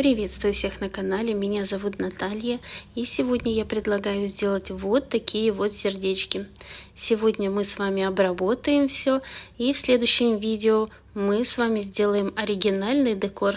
Приветствую всех на канале, меня зовут Наталья, и сегодня я предлагаю сделать вот такие вот сердечки. Сегодня мы с вами обработаем все, и в следующем видео мы с вами сделаем оригинальный декор.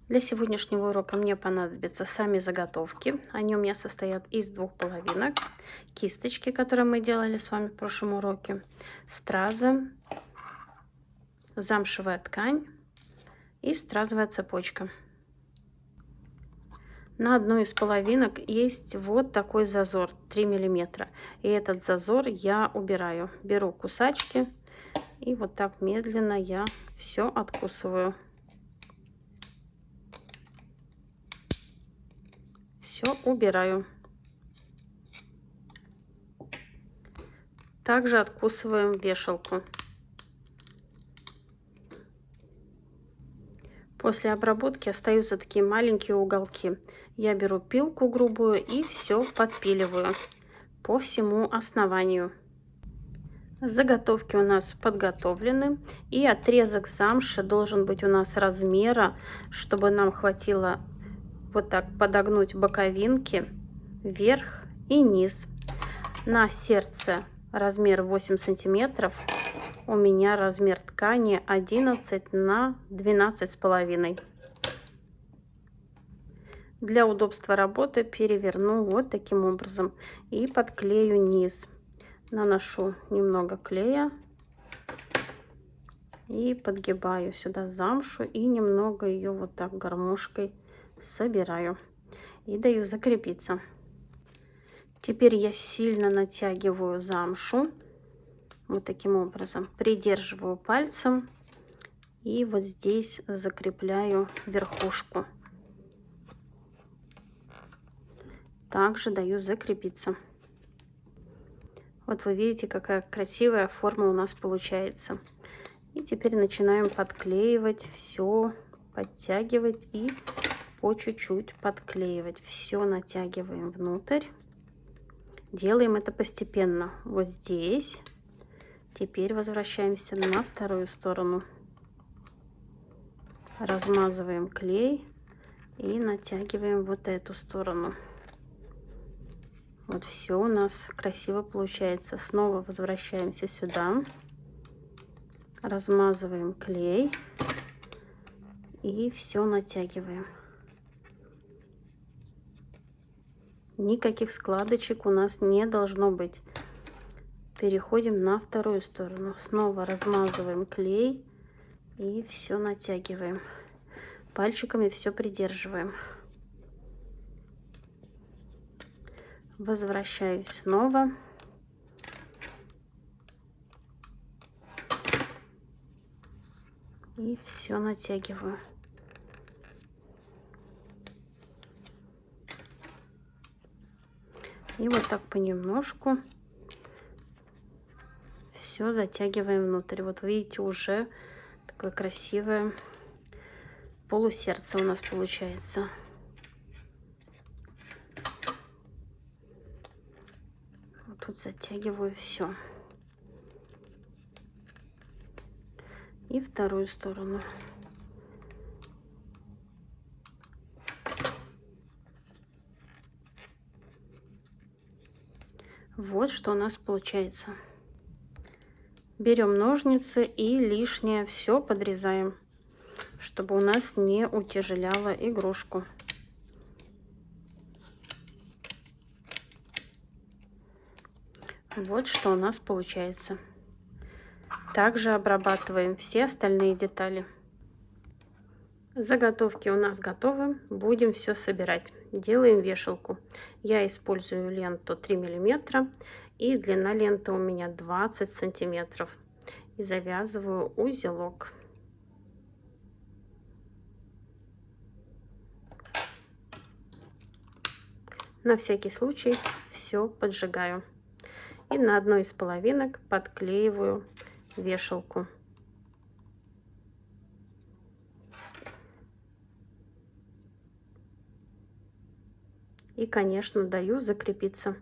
Для сегодняшнего урока мне понадобятся сами заготовки. Они у меня состоят из двух половинок. Кисточки, которые мы делали с вами в прошлом уроке, стразы, замшевая ткань и стразовая цепочка. На одну из половинок есть вот такой зазор 3 миллиметра, и этот зазор я убираю. Беру кусачки и вот так медленно я все откусываю. Все убираю. Также откусываем вешалку. После обработки остаются такие маленькие уголки. Я беру пилку грубую и все подпиливаю по всему основанию. Заготовки у нас подготовлены, и отрезок замши должен быть у нас размера, чтобы нам хватило вот так подогнуть боковинки вверх и низ. На сердце размер 8 сантиметров. У меня размер ткани 11 на 12,5. Для удобства работы переверну вот таким образом и подклею низ. Наношу немного клея и подгибаю сюда замшу и немного ее вот так гармошкой собираю и даю закрепиться. Теперь я сильно натягиваю замшу. Вот таким образом придерживаю пальцем и вот здесь закрепляю верхушку. Также даю закрепиться. Вот вы видите, какая красивая форма у нас получается. И теперь начинаем подклеивать все, подтягивать и по чуть-чуть подклеивать. Все натягиваем внутрь. Делаем это постепенно. Вот здесь. Теперь возвращаемся на вторую сторону. Размазываем клей и натягиваем вот эту сторону. Вот все у нас красиво получается. Снова возвращаемся сюда. Размазываем клей и все натягиваем. Никаких складочек у нас не должно быть. Переходим на вторую сторону. Снова размазываем клей и все натягиваем. Пальчиками все придерживаем. Возвращаюсь снова. И все натягиваю. И вот так понемножку все затягиваем внутрь. Вот видите, уже такое красивое полусердце у нас получается. Вот тут затягиваю все. И вторую сторону. Вот что у нас получается. Берем ножницы и лишнее все подрезаем, чтобы у нас не утяжеляло игрушку. Вот что у нас получается. Также обрабатываем все остальные детали. Заготовки у нас готовы. Будем все собирать. Делаем вешалку. Я использую ленту 3 миллиметра. И длина ленты у меня 20 сантиметров. И завязываю узелок. На всякий случай все поджигаю. И на одной из половинок подклеиваю вешалку. И, конечно, даю закрепиться.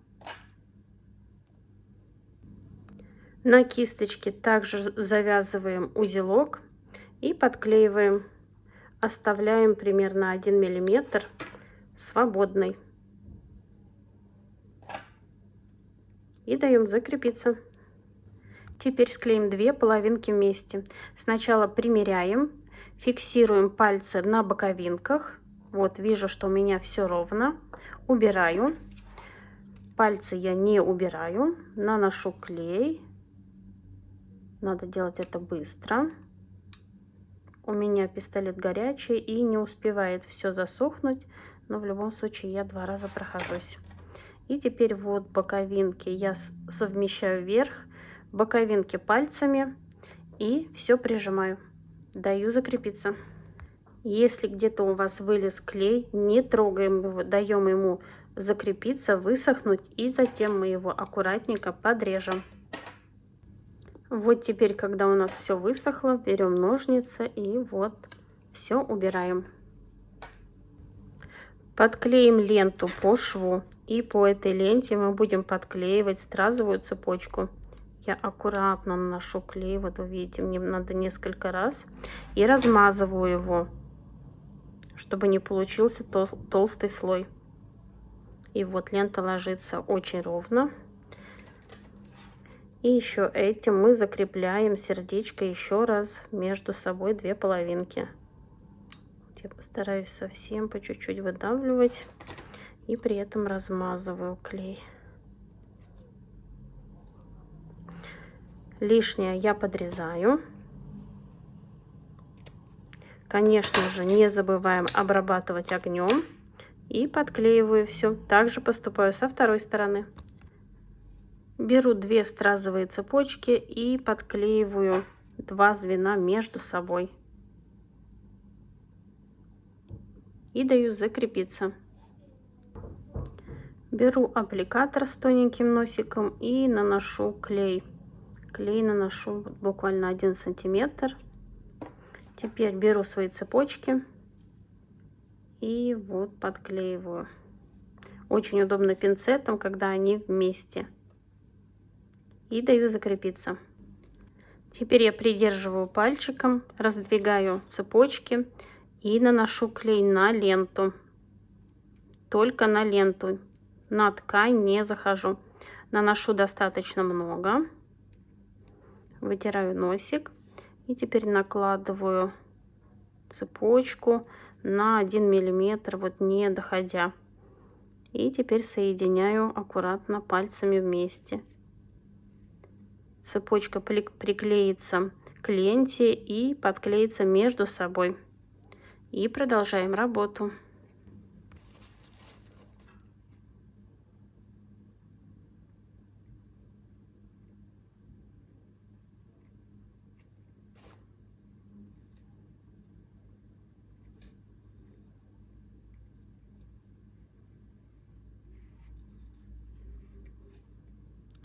На кисточке также завязываем узелок и подклеиваем. оставляем примерно 1 миллиметр свободный. И даем закрепиться. Теперь склеим две половинки вместе. Сначала примеряем, фиксируем пальцы на боковинках. Вот вижу, что у меня все ровно. Убираю. Пальцы я не убираю. Наношу клей. Надо делать это быстро. У меня пистолет горячий и не успевает все засохнуть. Но в любом случае я 2 раза прохожусь. И теперь вот боковинки я совмещаю вверх, боковинки пальцами и все прижимаю. Даю закрепиться. Если где-то у вас вылез клей, не трогаем его, даем ему закрепиться, высохнуть, и затем мы его аккуратненько подрежем. Вот теперь, когда у нас все высохло, берем ножницы и вот все убираем. Подклеим ленту по шву, и по этой ленте мы будем подклеивать стразовую цепочку. Я аккуратно наношу клей, вот вы видите, мне надо несколько раз, и размазываю его, чтобы не получился толстый слой. И вот лента ложится очень ровно. И еще этим мы закрепляем сердечко еще раз между собой, 2 половинки. Я постараюсь совсем по чуть-чуть выдавливать и при этом размазываю клей. Лишнее я подрезаю. Конечно же, не забываем обрабатывать огнем. И подклеиваю все. Также поступаю со второй стороны. Беру 2 стразовые цепочки и подклеиваю 2 звена между собой. И даю закрепиться. Беру аппликатор с тоненьким носиком и наношу клей. Клей наношу буквально 1 сантиметр. Теперь беру свои цепочки и вот подклеиваю. Очень удобно пинцетом, когда они вместе. И даю закрепиться. Теперь я придерживаю пальчиком, раздвигаю цепочки и наношу клей на ленту. Только на ленту. На ткань не захожу. Наношу достаточно много. Вытираю носик. И теперь накладываю цепочку на 1 миллиметр, вот не доходя. И теперь соединяю аккуратно пальцами вместе. Цепочка приклеится к ленте и подклеится между собой. И продолжаем работу.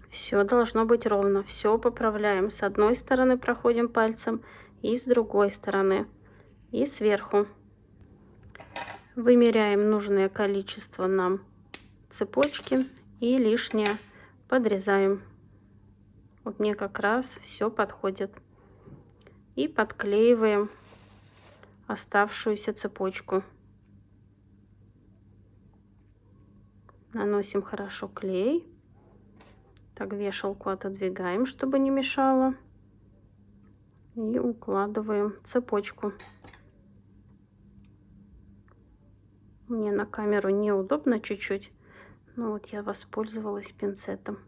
Все должно быть ровно. Все поправляем. С одной стороны проходим пальцем и с другой стороны. И сверху. Вымеряем нужное количество нам цепочки и лишнее подрезаем. Вот мне как раз все подходит. И подклеиваем оставшуюся цепочку. Наносим хорошо клей. Так, вешалку отодвигаем, чтобы не мешало. И укладываем цепочку. Мне на камеру неудобно чуть-чуть, но вот я воспользовалась пинцетом.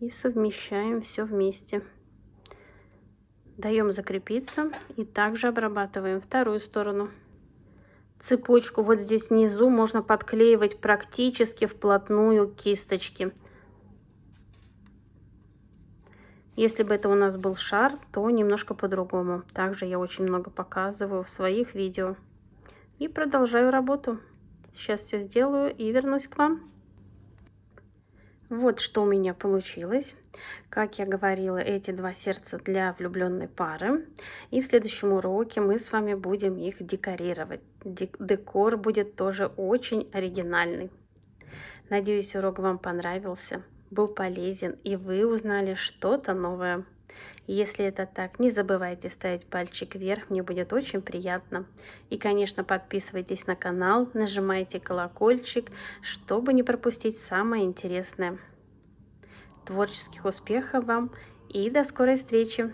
И совмещаем все вместе. Даем закрепиться и также обрабатываем вторую сторону. Цепочку вот здесь внизу можно подклеивать практически вплотную к кисточке. Если бы это у нас был шар, то немножко по-другому. Также я очень много показываю в своих видео. И продолжаю работу. Сейчас все сделаю и вернусь к вам. Вот что у меня получилось. Как я говорила, эти 2 сердца для влюбленной пары. И в следующем уроке мы с вами будем их декорировать. Декор будет тоже очень оригинальный. Надеюсь, урок вам понравился, был полезен и вы узнали что-то новое. Если это так, не забывайте ставить пальчик вверх, мне будет очень приятно. И, конечно, подписывайтесь на канал, нажимайте колокольчик, чтобы не пропустить самое интересное. Творческих успехов вам и до скорой встречи.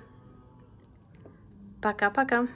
Пока-пока.